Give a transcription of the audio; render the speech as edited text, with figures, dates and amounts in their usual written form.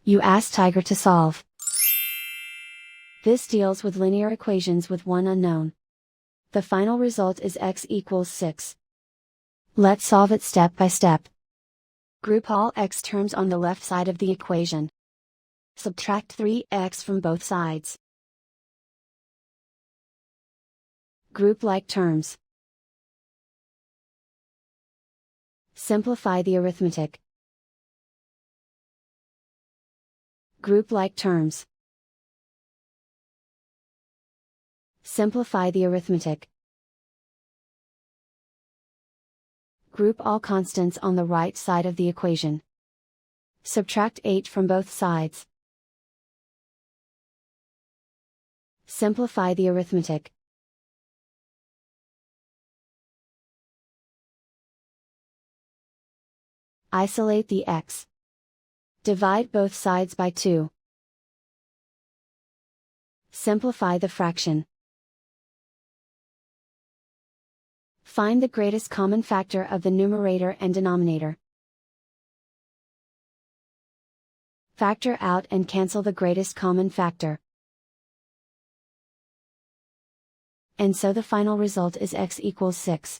You ask Tiger to solve. This deals with linear equations with one unknown. The final result is x equals 6. Let's solve it step by step. Group all x terms on the left side of the equation. Subtract 3x from both sides. Group like terms. Simplify the arithmetic. Group like terms. Simplify the arithmetic. Group all constants on the right side of the equation. Subtract 8 from both sides. Simplify the arithmetic. Isolate the x. Divide both sides by 2. Simplify the fraction. Find the greatest common factor of the numerator and denominator. Factor out and cancel the greatest common factor. And so the final result is x equals 6.